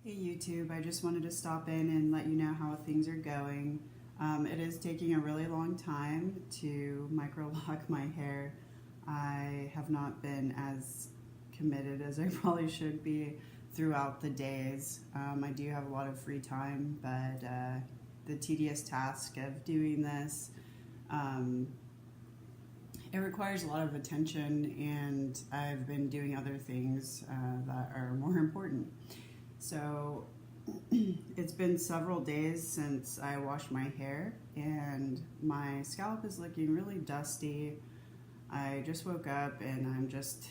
Hey YouTube, I just wanted to stop in and let you know how things are going. It is taking a really long time to micro-lock my hair. I have not been as committed as I probably should be throughout the days. I do have a lot of free time, but the tedious task of doing this, it requires a lot of attention, and I've been doing other things that are more important. So it's been several days since I washed my hair and my scalp is looking really dusty. I just woke up and I'm just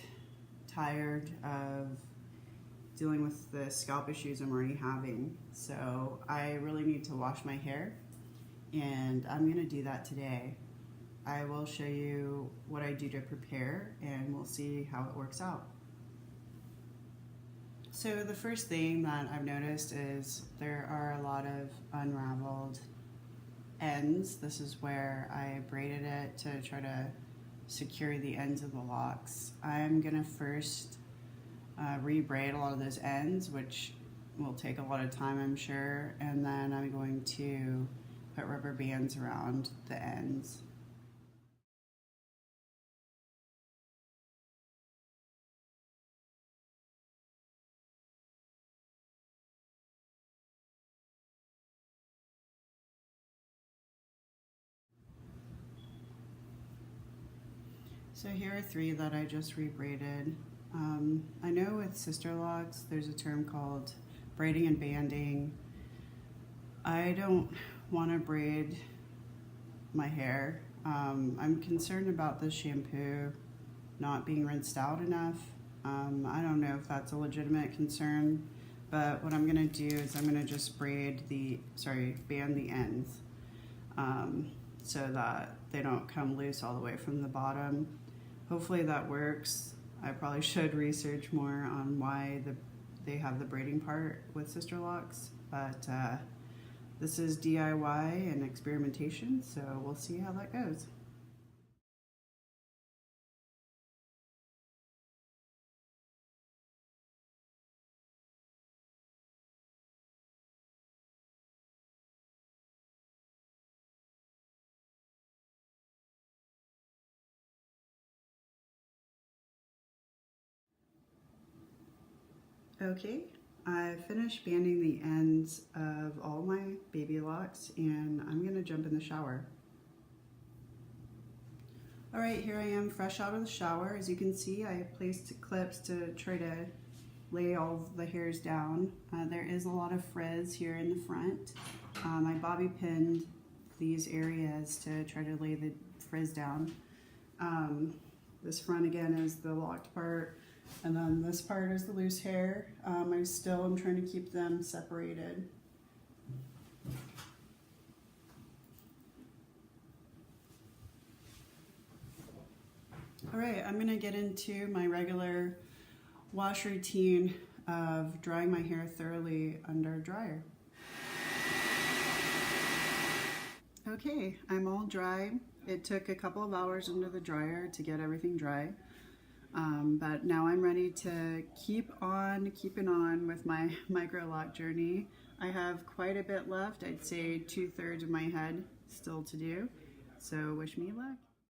tired of dealing with the scalp issues I'm already having. So I really need to wash my hair, and I'm gonna do that today. I will show you what I do to prepare and we'll see how it works out. So the first thing that I've noticed is there are a lot of unraveled ends. This is where I braided it to try to secure the ends of the locks. I'm gonna first re-braid a lot of those ends, which will take a lot of time, I'm sure, and then I'm going to put rubber bands around the ends. So here are three that I just re-braided. I know with sister locks there's a term called braiding and banding. I don't want to braid my hair. I'm concerned about the shampoo not being rinsed out enough. I don't know if that's a legitimate concern, but what I'm gonna do is I'm gonna just band the ends so that they don't come loose all the way from the bottom. Hopefully that works. I probably should research more on why they have the braiding part with sister locks, but this is DIY and experimentation, so we'll see how that goes. Okay, I finished banding the ends of all my baby locks, and I'm gonna jump in the shower. All right, here I am fresh out of the shower. As you can see, I placed clips to try to lay all the hairs down. There is a lot of frizz here in the front. I bobby pinned these areas to try to lay the frizz down. This front again is the locked part, and then this part is the loose hair. I still am trying to keep them separated. All right, I'm gonna get into my regular wash routine of drying my hair thoroughly under a dryer. Okay, I'm all dry. It took a couple of hours under the dryer to get everything dry. But now I'm ready to keep on keeping on with my micro-lock journey. I have quite a bit left. I'd say 2/3 of my head still to do. So wish me luck.